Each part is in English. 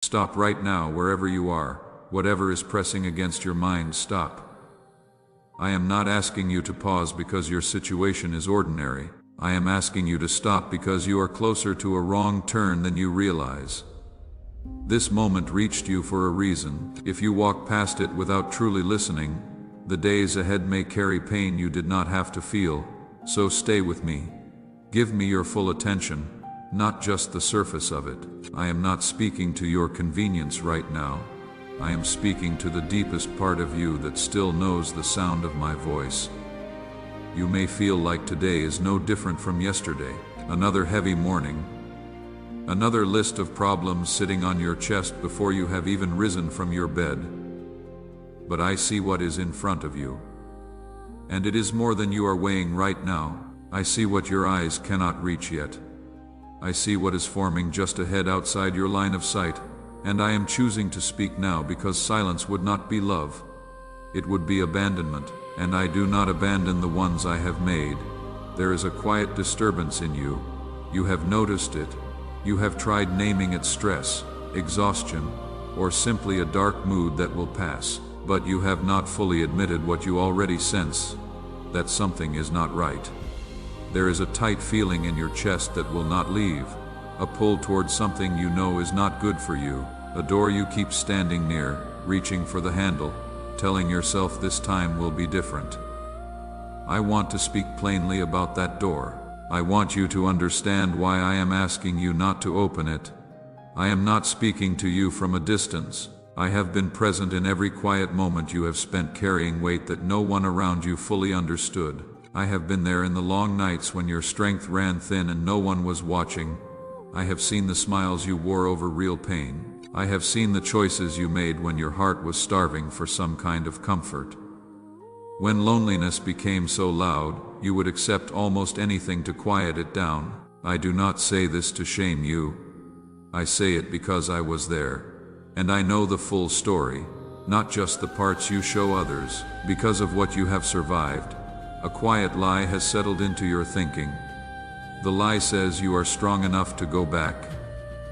Stop right now wherever you are. Whatever is pressing against your mind, stop. I am not asking you to pause because your situation is ordinary. I am asking you to stop because you are closer to a wrong turn than you realize. This moment reached you for a reason. If you walk past it without truly listening, the days ahead may carry pain you did not have to feel. So stay with me. Give me your full attention, not just the surface of it. I am not speaking to your convenience right now. I am speaking to the deepest part of you that still knows the sound of my voice. You may feel like today is no different from yesterday. Another heavy morning. Another list of problems sitting on your chest before you have even risen from your bed. But I see what is in front of you. And it is more than you are weighing right now. I see what your eyes cannot reach yet. I see what is forming just ahead outside your line of sight. And I am choosing to speak now because silence would not be love. It would be abandonment, and I do not abandon the ones I have made. There is a quiet disturbance in you. You have noticed it. You have tried naming it stress, exhaustion, or simply a dark mood that will pass, but you have not fully admitted what you already sense, that something is not right. There is a tight feeling in your chest that will not leave. A pull towards something you know is not good for you, a door you keep standing near, reaching for the handle, telling yourself this time will be different. I want to speak plainly about that door. I want you to understand why I am asking you not to open it. I am not speaking to you from a distance. I have been present in every quiet moment you have spent carrying weight that no one around you fully understood. I have been there in the long nights when your strength ran thin and no one was watching. I have seen the smiles you wore over real pain. I have seen the choices you made when your heart was starving for some kind of comfort. When loneliness became so loud, you would accept almost anything to quiet it down. I do not say this to shame you. I say it because I was there. And I know the full story, not just the parts you show others. Because of what you have survived, a quiet lie has settled into your thinking. The lie says you are strong enough to go back.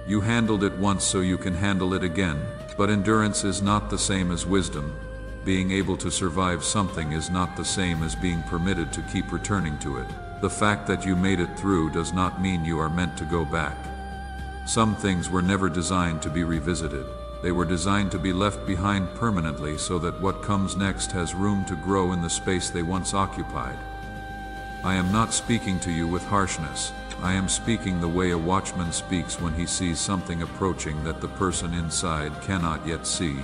You handled it once so you can handle it again. But endurance is not the same as wisdom. Being able to survive something is not the same as being permitted to keep returning to it. The fact that you made it through does not mean you are meant to go back. Some things were never designed to be revisited. They were designed to be left behind permanently so that what comes next has room to grow in the space they once occupied. I am not speaking to you with harshness. I am speaking the way a watchman speaks when he sees something approaching that the person inside cannot yet see.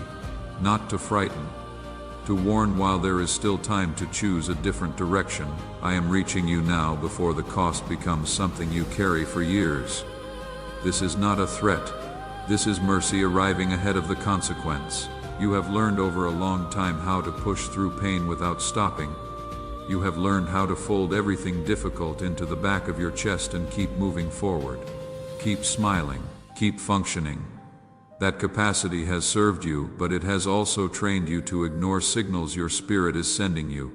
Not to frighten. To warn while there is still time to choose a different direction. I am reaching you now before the cost becomes something you carry for years. This is not a threat. This is mercy arriving ahead of the consequence. You have learned over a long time how to push through pain without stopping. You have learned how to fold everything difficult into the back of your chest and keep moving forward. Keep smiling. Keep functioning. That capacity has served you, but it has also trained you to ignore signals your spirit is sending you.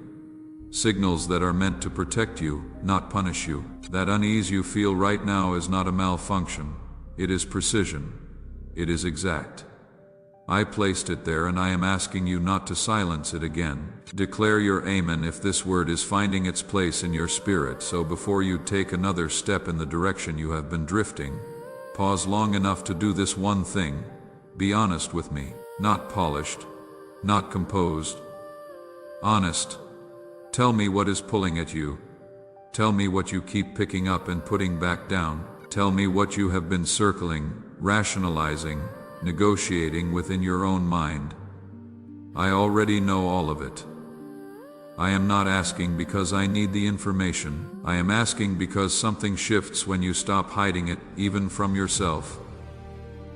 Signals that are meant to protect you, not punish you. That unease you feel right now is not a malfunction. It is precision. It is exact. I placed it there and I am asking you not to silence it again. Declare your amen if this word is finding its place in your spirit. So before you take another step in the direction you have been drifting, pause long enough to do this one thing. Be honest with me. Not polished. Not composed. Honest. Tell me what is pulling at you. Tell me what you keep picking up and putting back down. Tell me what you have been circling, rationalizing, negotiating within your own mind. I already know all of it. I am not asking because I need the information. I am asking because something shifts when you stop hiding it, even from yourself.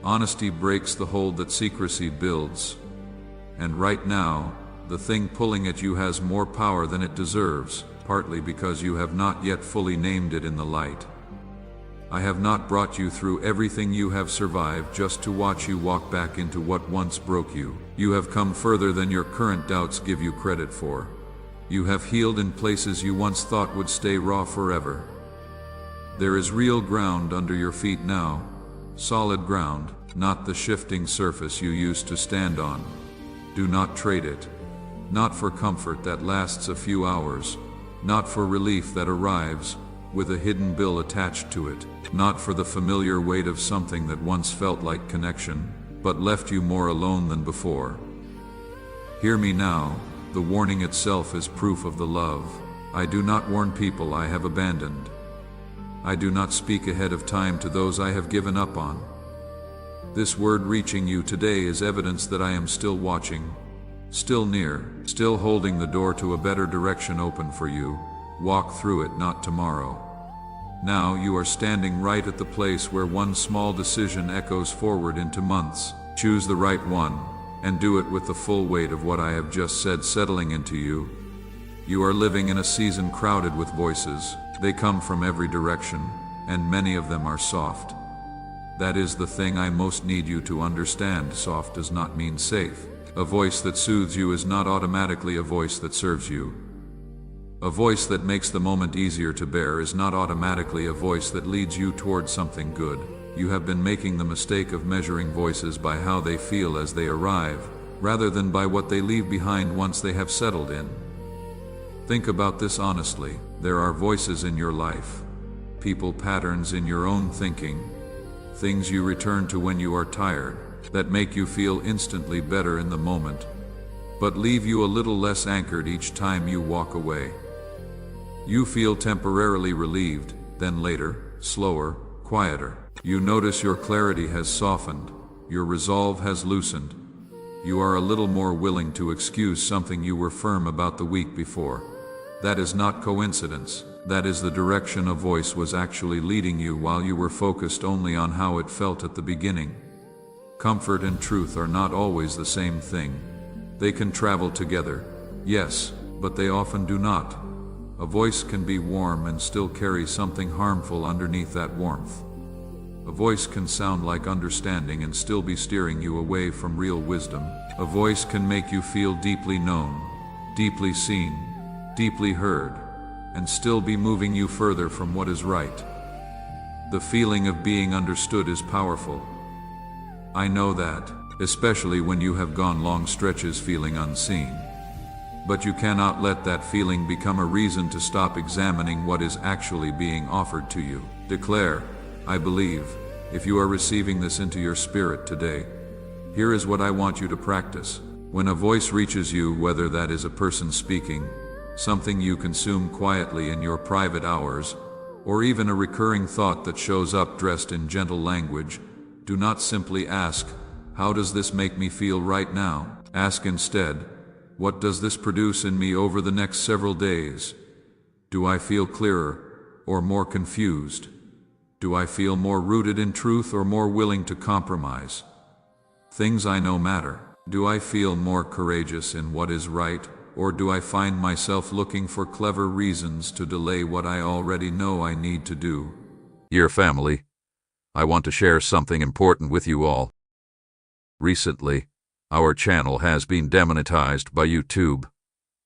Honesty breaks the hold that secrecy builds. And right now, the thing pulling at you has more power than it deserves, partly because you have not yet fully named it in the light. I have not brought you through everything you have survived just to watch you walk back into what once broke you. You have come further than your current doubts give you credit for. You have healed in places you once thought would stay raw forever. There is real ground under your feet now, solid ground. not the shifting surface you used to stand on. Do not trade it. Not for comfort that lasts a few hours, not for relief that arrives with a hidden bill attached to it, not for the familiar weight of something that once felt like connection, but left you more alone than before. Hear me now, the warning itself is proof of the love. I do not warn people I have abandoned. I do not speak ahead of time to those I have given up on. This word reaching you today is evidence that I am still watching, still near, still holding the door to a better direction open for you. Walk through it, not tomorrow. Now you are standing right at the place where one small decision echoes forward into months. Choose the right one, and do it with the full weight of what I have just said settling into you. You are living in a season crowded with voices. They come from every direction, and many of them are soft. That is the thing I most need you to understand. Soft does not mean safe. A voice that soothes you is not automatically a voice that serves you. A voice that makes the moment easier to bear is not automatically a voice that leads you toward something good. You have been making the mistake of measuring voices by how they feel as they arrive, rather than by what they leave behind once they have settled in. Think about this honestly. There are voices in your life, people, patterns in your own thinking, things you return to when you are tired, that make you feel instantly better in the moment, but leave you a little less anchored each time you walk away. You feel temporarily relieved, then later, slower, quieter. You notice your clarity has softened, your resolve has loosened. You are a little more willing to excuse something you were firm about the week before. That is not coincidence. That is the direction a voice was actually leading you while you were focused only on how it felt at the beginning. Comfort and truth are not always the same thing. They can travel together, yes, but they often do not. A voice can be warm and still carry something harmful underneath that warmth. A voice can sound like understanding and still be steering you away from real wisdom. A voice can make you feel deeply known, deeply seen, deeply heard, and still be moving you further from what is right. The feeling of being understood is powerful. I know that, especially when you have gone long stretches feeling unseen. But you cannot let that feeling become a reason to stop examining what is actually being offered to you. Declare, I believe. If you are receiving this into your spirit today, here is what I want you to practice. When a voice reaches you, whether that is a person speaking, something you consume quietly in your private hours, or even a recurring thought that shows up dressed in gentle language, do not simply ask, how does this make me feel right now? Ask instead, what does this produce in me over the next several days? Do I feel clearer or more confused? Do I feel more rooted in truth or more willing to compromise? Things I know matter. Do I feel more courageous in what is right, or do I find myself looking for clever reasons to delay what I already know I need to do? Dear family, I want to share something important with you all. Recently, our channel has been demonetized by YouTube,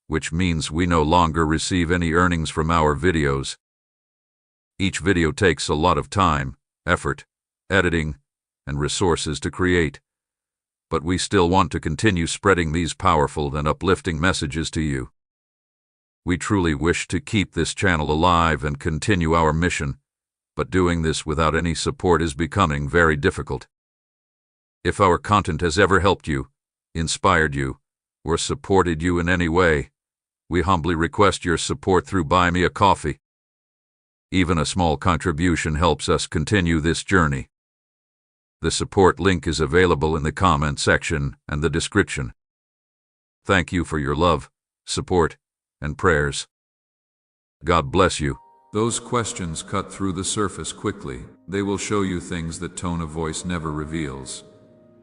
which means we no longer receive any earnings from our videos. Each video takes a lot of time, effort, editing, and resources to create, but we still want to continue spreading these powerful and uplifting messages to you. We truly wish to keep this channel alive and continue our mission, but doing this without any support is becoming very difficult. If our content has ever helped you, inspired you, or supported you in any way, we humbly request your support through Buy Me a Coffee. Even a small contribution helps us continue this journey. The support link is available in the comment section and the description. Thank you for your love, support, and prayers. God bless you. Those questions cut through the surface quickly. They will show you things that tone of voice never reveals.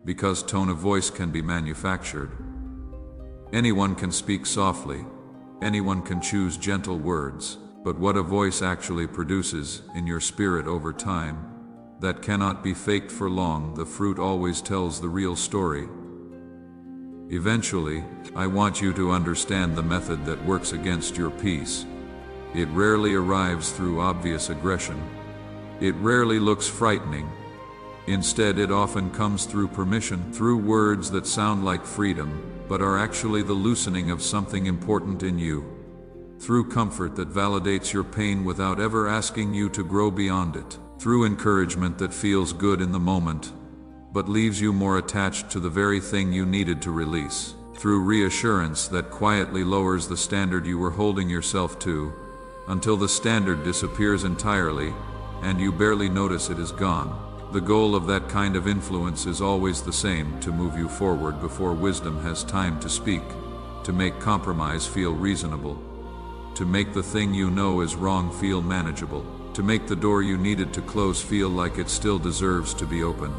Because tone of voice can be manufactured. Anyone can speak softly. Anyone can choose gentle words. But what a voice actually produces in your spirit over time, that cannot be faked for long. The fruit always tells the real story. Eventually, I want you to understand the method that works against your peace. It rarely arrives through obvious aggression. It rarely looks frightening. Instead, it often comes through permission, through words that sound like freedom, but are actually the loosening of something important in you. Through comfort that validates your pain without ever asking you to grow beyond it. Through encouragement that feels good in the moment, but leaves you more attached to the very thing you needed to release. Through reassurance that quietly lowers the standard you were holding yourself to, until the standard disappears entirely, and you barely notice it is gone. The goal of that kind of influence is always the same: to move you forward before wisdom has time to speak, to make compromise feel reasonable, to make the thing you know is wrong feel manageable, to make the door you needed to close feel like it still deserves to be open.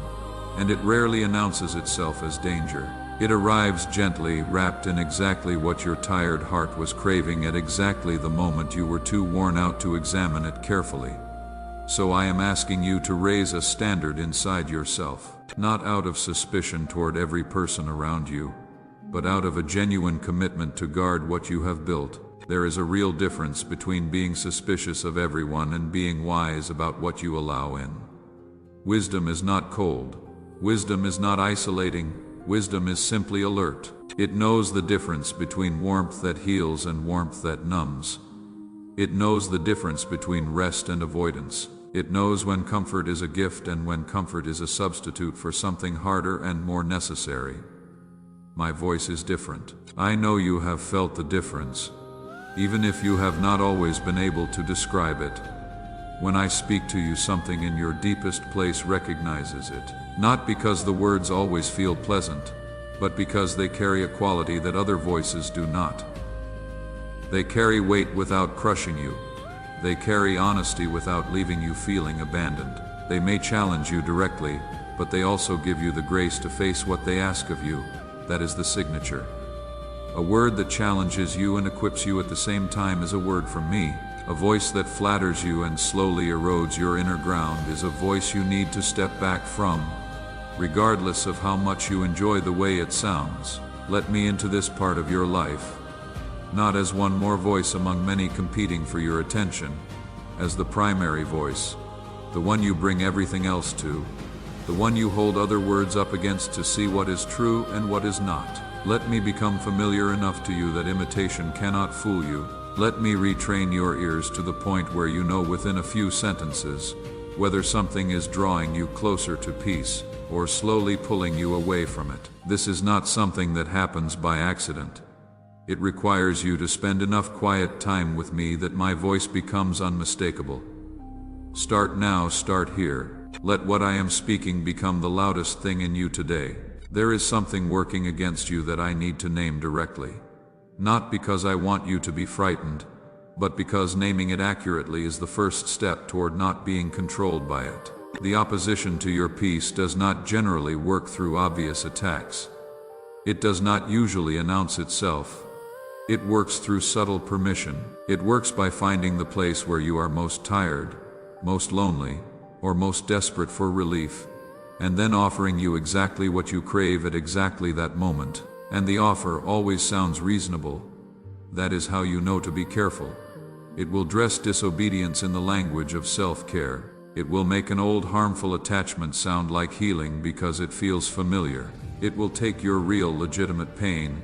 And it rarely announces itself as danger. It arrives gently, wrapped in exactly what your tired heart was craving at exactly the moment you were too worn out to examine it carefully. So I am asking you to raise a standard inside yourself, not out of suspicion toward every person around you, but out of a genuine commitment to guard what you have built. There is a real difference between being suspicious of everyone and being wise about what you allow in. Wisdom is not cold. Wisdom is not isolating. Wisdom is simply alert. It knows the difference between warmth that heals and warmth that numbs. It knows the difference between rest and avoidance. It knows when comfort is a gift and when comfort is a substitute for something harder and more necessary. My voice is different. I know you have felt the difference, even if you have not always been able to describe it. When I speak to you, something in your deepest place recognizes it. Not because the words always feel pleasant, but because they carry a quality that other voices do not. They carry weight without crushing you. They carry honesty without leaving you feeling abandoned. They may challenge you directly, but they also give you the grace to face what they ask of you. That is the signature. A word that challenges you and equips you at the same time is a word from me. A voice that flatters you and slowly erodes your inner ground is a voice you need to step back from, regardless of how much you enjoy the way it sounds. Let me into this part of your life, not as one more voice among many competing for your attention, as the primary voice, the one you bring everything else to, the one you hold other words up against to see what is true and what is not. Let me become familiar enough to you that imitation cannot fool you. Let me retrain your ears to the point where you know within a few sentences whether something is drawing you closer to peace or slowly pulling you away from it. This is not something that happens by accident. It requires you to spend enough quiet time with me that my voice becomes unmistakable. Start now, start here. Let what I am speaking become the loudest thing in you today. There is something working against you that I need to name directly. Not because I want you to be frightened, but because naming it accurately is the first step toward not being controlled by it. The opposition to your peace does not generally work through obvious attacks. It does not usually announce itself. It works through subtle permission. It works by finding the place where you are most tired, most lonely, or most desperate for relief, and then offering you exactly what you crave at exactly that moment. And the offer always sounds reasonable. That is how you know to be careful. It will dress disobedience in the language of self-care. It will make an old harmful attachment sound like healing because it feels familiar. It will take your real legitimate pain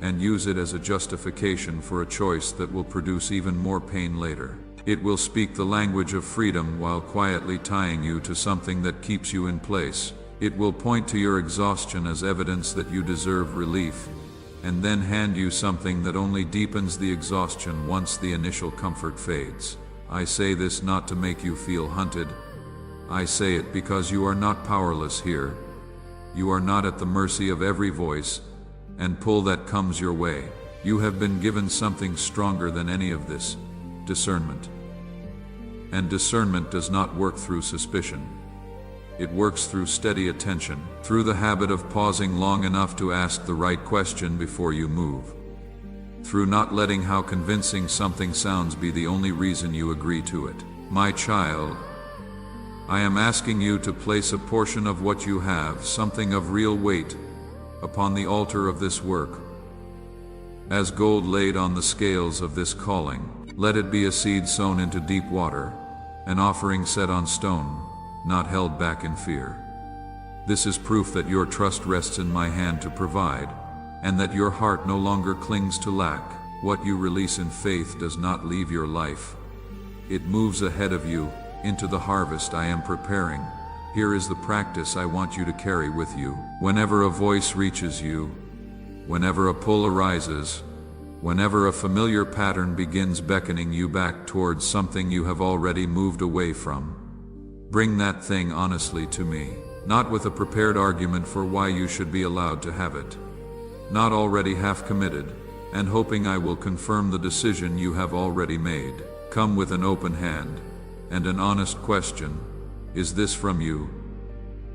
and use it as a justification for a choice that will produce even more pain later. It will speak the language of freedom while quietly tying you to something that keeps you in place. It will point to your exhaustion as evidence that you deserve relief, and then hand you something that only deepens the exhaustion once the initial comfort fades. I say this not to make you feel hunted. I say it because you are not powerless here. You are not at the mercy of every voice and pull that comes your way. You have been given something stronger than any of this: discernment. And discernment does not work through suspicion. It works through steady attention, through the habit of pausing long enough to ask the right question before you move, through not letting how convincing something sounds be the only reason you agree to it. My child, I am asking you to place a portion of what you have, something of real weight, upon the altar of this work. As gold laid on the scales of this calling, let it be a seed sown into deep water, an offering set on stone, not held back in fear. This is proof that your trust rests in my hand to provide, and that your heart no longer clings to lack. What you release in faith does not leave your life. It moves ahead of you, into the harvest I am preparing. Here is the practice I want you to carry with you. Whenever a voice reaches you, whenever a pull arises, whenever a familiar pattern begins beckoning you back towards something you have already moved away from, bring that thing honestly to me, not with a prepared argument for why you should be allowed to have it, not already half committed, and hoping I will confirm the decision you have already made. Come with an open hand and an honest question. Is this from you?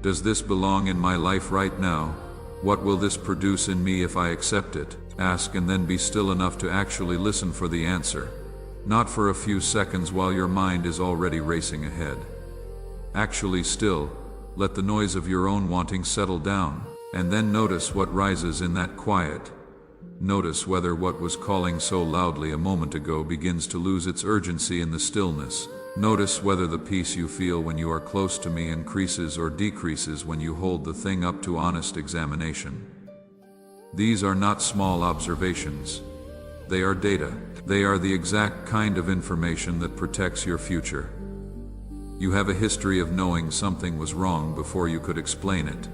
Does this belong in my life right now? What will this produce in me if I accept it? Ask and then be still enough to actually listen for the answer, not for a few seconds while your mind is already racing ahead. Actually still, let the noise of your own wanting settle down, and then notice what rises in that quiet. Notice whether what was calling so loudly a moment ago begins to lose its urgency in the stillness. Notice whether the peace you feel when you are close to me increases or decreases when you hold the thing up to honest examination. These are not small observations. They are data. They are the exact kind of information that protects your future. You have a history of knowing something was wrong before you could explain it.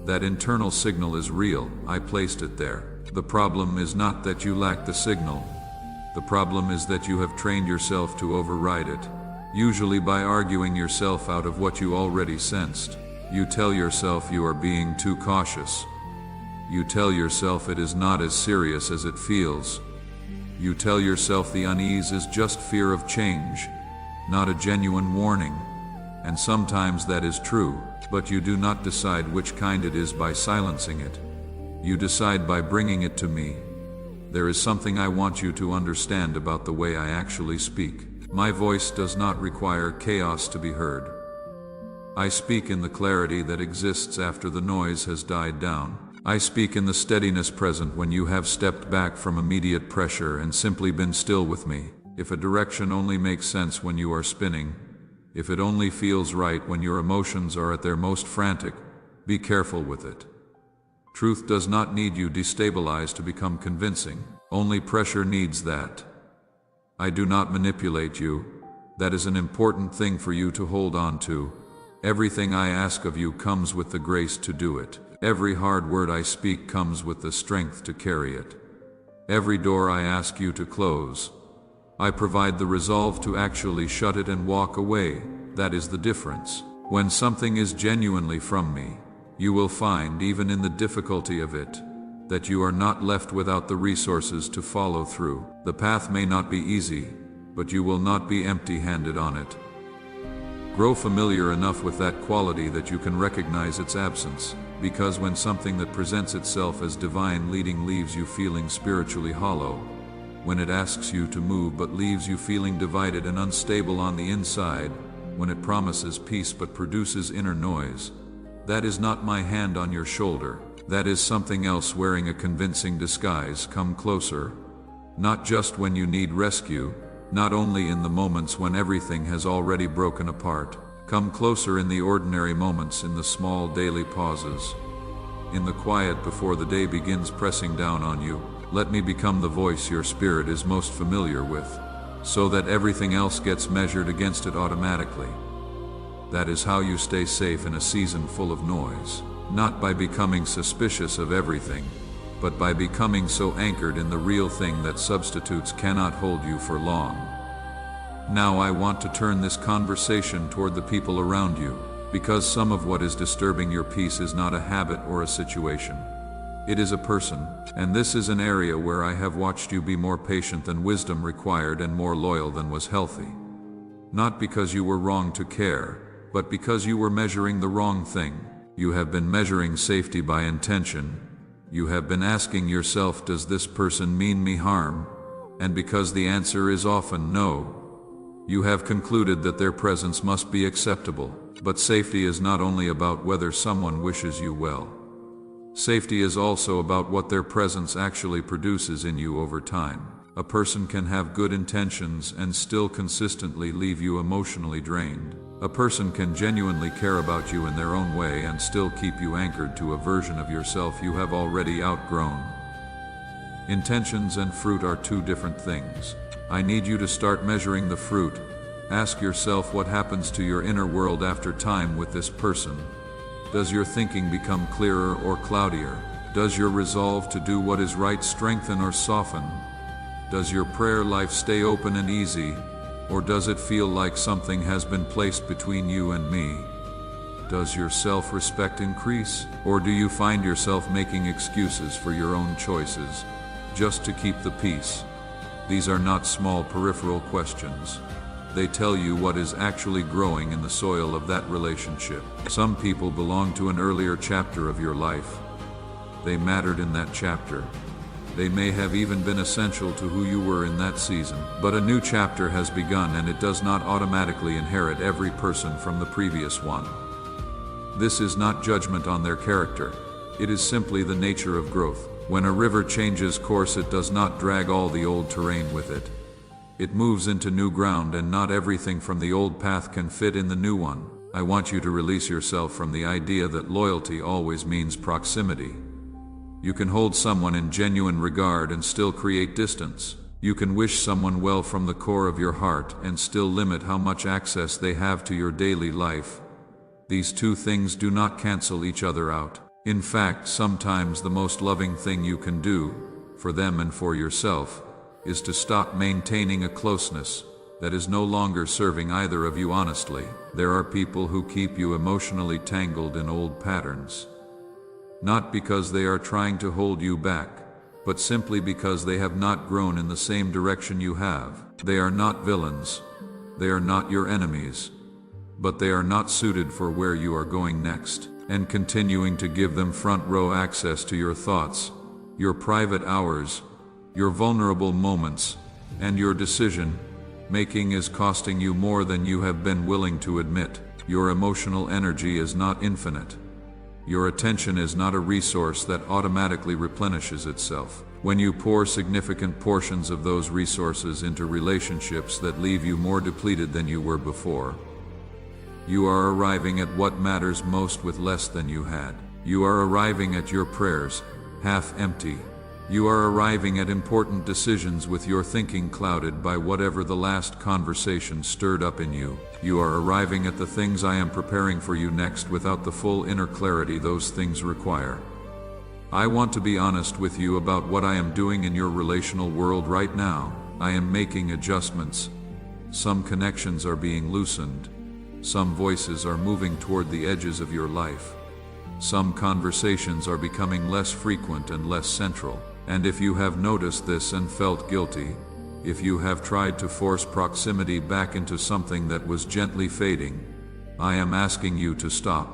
That internal signal is real. I placed it there. The problem is not that you lack the signal. The problem is that you have trained yourself to override it, usually by arguing yourself out of what you already sensed. You tell yourself you are being too cautious. You tell yourself it is not as serious as it feels. You tell yourself the unease is just fear of change, not a genuine warning. And sometimes that is true, but you do not decide which kind it is by silencing it. You decide by bringing it to me. There is something I want you to understand about the way I actually speak. My voice does not require chaos to be heard. I speak in the clarity that exists after the noise has died down. I speak in the steadiness present when you have stepped back from immediate pressure and simply been still with me. If a direction only makes sense when you are spinning, if it only feels right when your emotions are at their most frantic, be careful with it. Truth does not need you destabilized to become convincing. Only pressure needs that. I do not manipulate you. That is an important thing for you to hold on to. Everything I ask of you comes with the grace to do it. Every hard word I speak comes with the strength to carry it. Every door I ask you to close, I provide the resolve to actually shut it and walk away. That is the difference. When something is genuinely from me, you will find, even in the difficulty of it, that you are not left without the resources to follow through. The path may not be easy, but you will not be empty-handed on it. Grow familiar enough with that quality that you can recognize its absence, because when something that presents itself as divine leading leaves you feeling spiritually hollow, when it asks you to move but leaves you feeling divided and unstable on the inside, when it promises peace but produces inner noise, that is not my hand on your shoulder. That is something else wearing a convincing disguise. Come closer, not just when you need rescue, not only in the moments when everything has already broken apart. Come closer in the ordinary moments, in the small daily pauses, in the quiet before the day begins pressing down on you. Let me become the voice your spirit is most familiar with, so that everything else gets measured against it automatically. That is how you stay safe in a season full of noise, not by becoming suspicious of everything, but by becoming so anchored in the real thing that substitutes cannot hold you for long. Now I want to turn this conversation toward the people around you, because some of what is disturbing your peace is not a habit or a situation. It is a person, and this is an area where I have watched you be more patient than wisdom required and more loyal than was healthy. Not because you were wrong to care, but because you were measuring the wrong thing. You have been measuring safety by intention. You have been asking yourself, does this person mean me harm? And because the answer is often no, you have concluded that their presence must be acceptable. But safety is not only about whether someone wishes you well. Safety is also about what their presence actually produces in you over time. A person can have good intentions and still consistently leave you emotionally drained. A person can genuinely care about you in their own way and still keep you anchored to a version of yourself you have already outgrown. Intentions and fruit are two different things. I need you to start measuring the fruit. Ask yourself what happens to your inner world after time with this person. Does your thinking become clearer or cloudier? Does your resolve to do what is right strengthen or soften? Does your prayer life stay open and easy, or does it feel like something has been placed between you and me? Does your self-respect increase, or do you find yourself making excuses for your own choices, just to keep the peace? These are not small peripheral questions. They tell you what is actually growing in the soil of that relationship. Some people belong to an earlier chapter of your life. They mattered in that chapter. They may have even been essential to who you were in that season. But a new chapter has begun, and it does not automatically inherit every person from the previous one. This is not judgment on their character. It is simply the nature of growth. When a river changes course, it does not drag all the old terrain with it. It moves into new ground, and not everything from the old path can fit in the new one. I want you to release yourself from the idea that loyalty always means proximity. You can hold someone in genuine regard and still create distance. You can wish someone well from the core of your heart and still limit how much access they have to your daily life. These two things do not cancel each other out. In fact, sometimes the most loving thing you can do, for them and for yourself, is to stop maintaining a closeness that is no longer serving either of you honestly. There are people who keep you emotionally tangled in old patterns. Not because they are trying to hold you back, but simply because they have not grown in the same direction you have. They are not villains. They are not your enemies. But they are not suited for where you are going next. And continuing to give them front row access to your thoughts, your private hours, your vulnerable moments, and your decision making is costing you more than you have been willing to admit. Your emotional energy is not infinite. Your attention is not a resource that automatically replenishes itself. When you pour significant portions of those resources into relationships that leave you more depleted than you were before, you are arriving at what matters most with less than you had. You are arriving at your prayers, half empty. You are arriving at important decisions with your thinking clouded by whatever the last conversation stirred up in you. You are arriving at the things I am preparing for you next without the full inner clarity those things require. I want to be honest with you about what I am doing in your relational world right now. I am making adjustments. Some connections are being loosened. Some voices are moving toward the edges of your life. Some conversations are becoming less frequent and less central. And if you have noticed this and felt guilty, if you have tried to force proximity back into something that was gently fading, I am asking you to stop.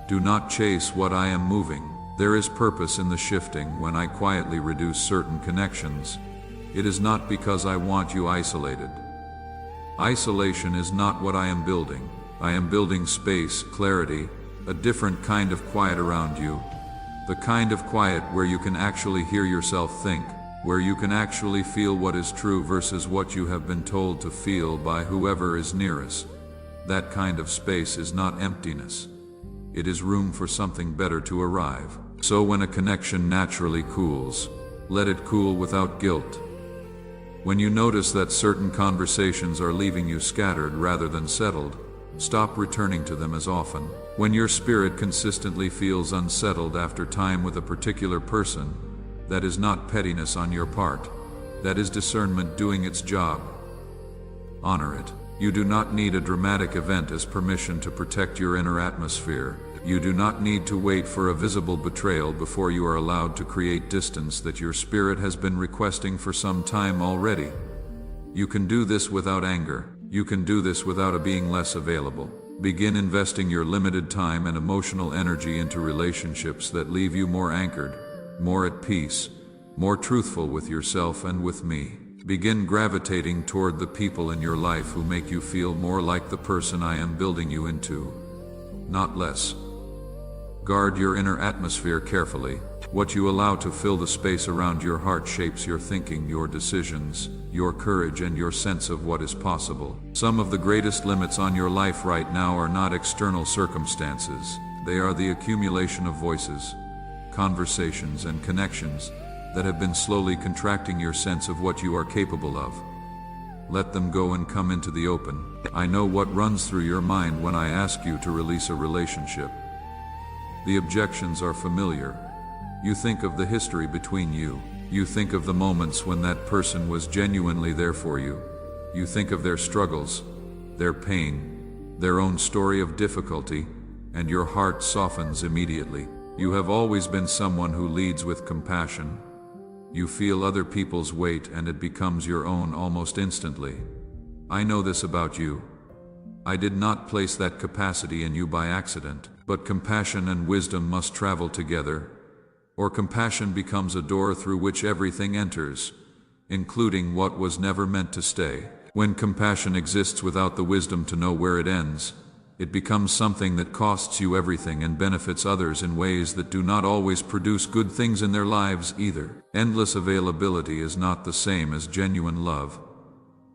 Do not chase what I am moving. There is purpose in the shifting when I quietly reduce certain connections. It is not because I want you isolated. Isolation is not what I am building. I am building space, clarity, a different kind of quiet around you. The kind of quiet where you can actually hear yourself think, where you can actually feel what is true versus what you have been told to feel by whoever is nearest. That kind of space is not emptiness. It is room for something better to arrive. So when a connection naturally cools, let it cool without guilt. When you notice that certain conversations are leaving you scattered rather than settled, stop returning to them as often. When your spirit consistently feels unsettled after time with a particular person, that is not pettiness on your part. That is discernment doing its job. Honor it. You do not need a dramatic event as permission to protect your inner atmosphere. You do not need to wait for a visible betrayal before you are allowed to create distance that your spirit has been requesting for some time already. You can do this without anger. You can do this without being less available. Begin investing your limited time and emotional energy into relationships that leave you more anchored, more at peace, more truthful with yourself and with me. Begin gravitating toward the people in your life who make you feel more like the person I am building you into, not less. Guard your inner atmosphere carefully. What you allow to fill the space around your heart shapes your thinking, your decisions, your courage, and your sense of what is possible. Some of the greatest limits on your life right now are not external circumstances. They are the accumulation of voices, conversations, and connections that have been slowly contracting your sense of what you are capable of. Let them go and come into the open. I know what runs through your mind when I ask you to release a relationship. The objections are familiar. You think of the history between you. You think of the moments when that person was genuinely there for you. You think of their struggles, their pain, their own story of difficulty, and your heart softens immediately. You have always been someone who leads with compassion. You feel other people's weight and it becomes your own almost instantly. I know this about you. I did not place that capacity in you by accident, but compassion and wisdom must travel together, or compassion becomes a door through which everything enters, including what was never meant to stay. When compassion exists without the wisdom to know where it ends, it becomes something that costs you everything and benefits others in ways that do not always produce good things in their lives either. Endless availability is not the same as genuine love.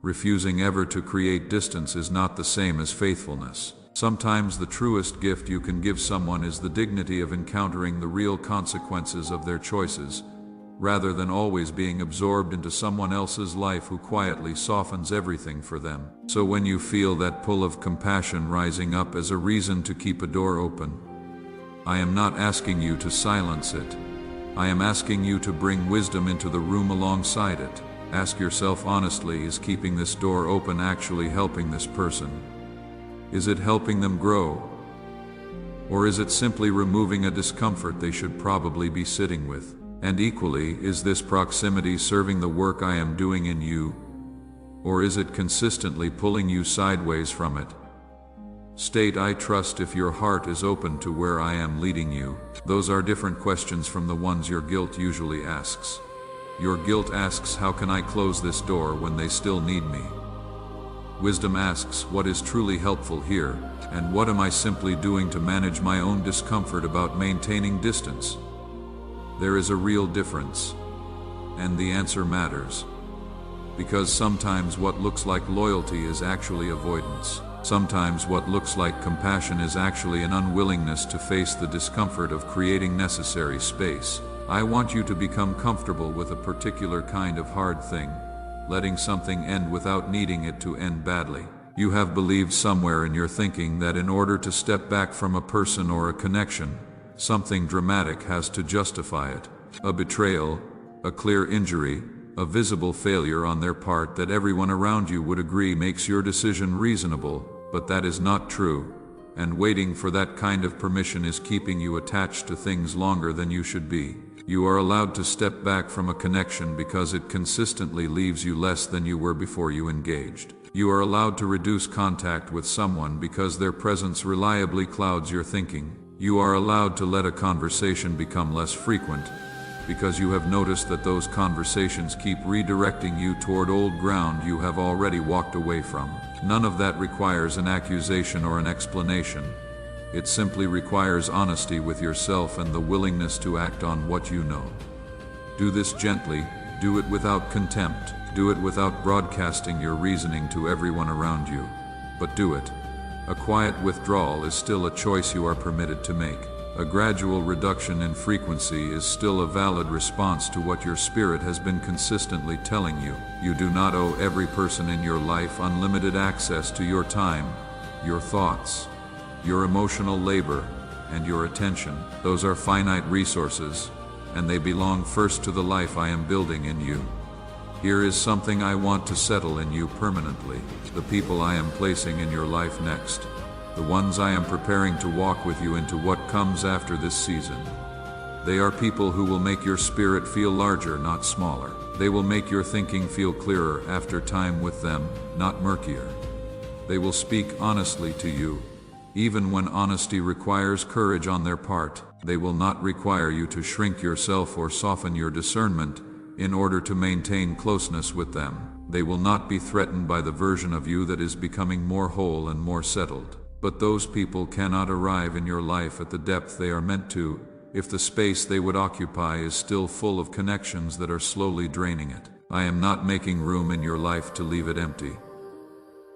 Refusing ever to create distance is not the same as faithfulness. Sometimes the truest gift you can give someone is the dignity of encountering the real consequences of their choices, rather than always being absorbed into someone else's life who quietly softens everything for them. So when you feel that pull of compassion rising up as a reason to keep a door open, I am not asking you to silence it. I am asking you to bring wisdom into the room alongside it. Ask yourself honestly, is keeping this door open actually helping this person? Is it helping them grow? Or is it simply removing a discomfort they should probably be sitting with? And equally, is this proximity serving the work I am doing in you? Or is it consistently pulling you sideways from it? State I trust if your heart is open to where I am leading you. Those are different questions from the ones your guilt usually asks. Your guilt asks, how can I close this door when they still need me? Wisdom asks, what is truly helpful here, and what am I simply doing to manage my own discomfort about maintaining distance? There is a real difference, and the answer matters. Because sometimes what looks like loyalty is actually avoidance. Sometimes what looks like compassion is actually an unwillingness to face the discomfort of creating necessary space. I want you to become comfortable with a particular kind of hard thing, letting something end without needing it to end badly. You have believed somewhere in your thinking that in order to step back from a person or a connection, something dramatic has to justify it. A betrayal, a clear injury, a visible failure on their part that everyone around you would agree makes your decision reasonable, but that is not true, and waiting for that kind of permission is keeping you attached to things longer than you should be. You are allowed to step back from a connection because it consistently leaves you less than you were before you engaged. You are allowed to reduce contact with someone because their presence reliably clouds your thinking. You are allowed to let a conversation become less frequent because you have noticed that those conversations keep redirecting you toward old ground you have already walked away from. None of that requires an accusation or an explanation. It simply requires honesty with yourself and the willingness to act on what you know. Do this gently, do it without contempt, do it without broadcasting your reasoning to everyone around you, but do it. A quiet withdrawal is still a choice you are permitted to make. A gradual reduction in frequency is still a valid response to what your spirit has been consistently telling you. You do not owe every person in your life unlimited access to your time, your thoughts, your emotional labor, and your attention. Those are finite resources, and they belong first to the life I am building in you. Here is something I want to settle in you permanently. The people I am placing in your life next. The ones I am preparing to walk with you into what comes after this season. They are people who will make your spirit feel larger, not smaller. They will make your thinking feel clearer after time with them, not murkier. They will speak honestly to you, even when honesty requires courage on their part. They will not require you to shrink yourself or soften your discernment in order to maintain closeness with them. They will not be threatened by the version of you that is becoming more whole and more settled. But those people cannot arrive in your life at the depth they are meant to if the space they would occupy is still full of connections that are slowly draining it. I am not making room in your life to leave it empty.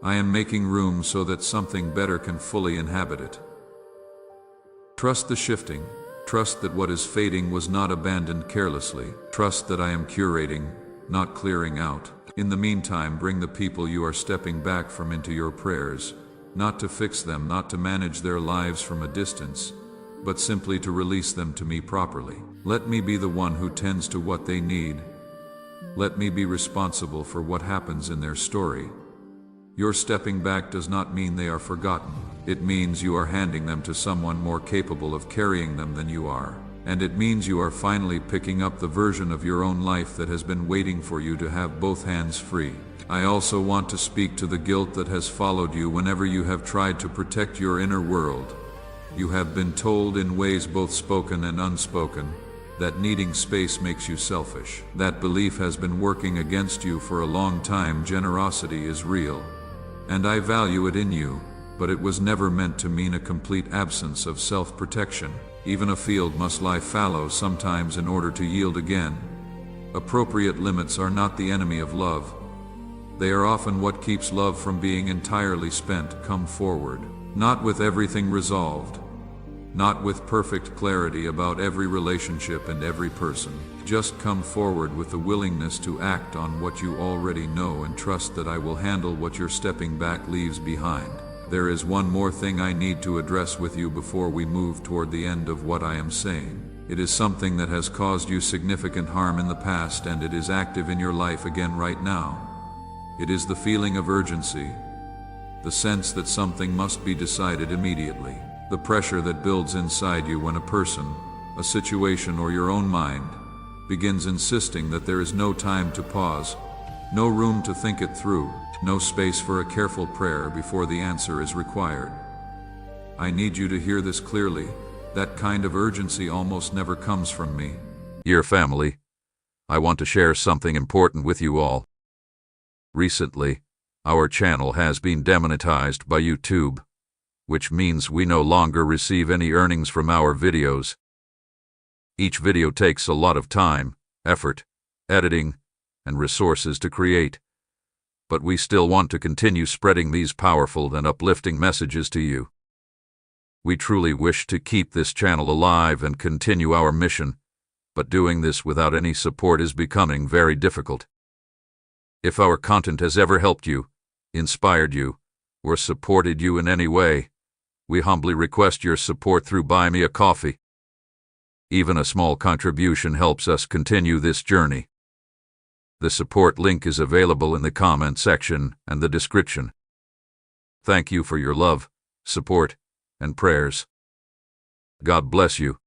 I am making room so that something better can fully inhabit it. Trust the shifting. Trust that what is fading was not abandoned carelessly. Trust that I am curating, not clearing out. In the meantime, bring the people you are stepping back from into your prayers, not to fix them, not to manage their lives from a distance, but simply to release them to me properly. Let me be the one who tends to what they need. Let me be responsible for what happens in their story. Your stepping back does not mean they are forgotten. It means you are handing them to someone more capable of carrying them than you are. And it means you are finally picking up the version of your own life that has been waiting for you to have both hands free. I also want to speak to the guilt that has followed you whenever you have tried to protect your inner world. You have been told in ways both spoken and unspoken that needing space makes you selfish. That belief has been working against you for a long time. Generosity is real, and I value it in you, but it was never meant to mean a complete absence of self-protection. Even a field must lie fallow sometimes in order to yield again. Appropriate limits are not the enemy of love. They are often what keeps love from being entirely spent. Come forward, not with everything resolved, not with perfect clarity about every relationship and every person. Just come forward with the willingness to act on what you already know and trust that I will handle what your stepping back leaves behind. There is one more thing I need to address with you before we move toward the end of what I am saying. It is something that has caused you significant harm in the past, and it is active in your life again right now. It is the feeling of urgency, the sense that something must be decided immediately, the pressure that builds inside you when a person, a situation, or your own mind begins insisting that there is no time to pause, no room to think it through, no space for a careful prayer before the answer is required. I need you to hear this clearly. That kind of urgency almost never comes from me. Dear family, I want to share something important with you all. Recently, our channel has been demonetized by YouTube, which means we no longer receive any earnings from our videos. Each video takes a lot of time, effort, editing, and resources to create, but we still want to continue spreading these powerful and uplifting messages to you. We truly wish to keep this channel alive and continue our mission, but doing this without any support is becoming very difficult. If our content has ever helped you, inspired you, or supported you in any way, we humbly request your support through Buy Me a Coffee. Even a small contribution helps us continue this journey. The support link is available in the comment section and the description. Thank you for your love, support, and prayers. God bless you.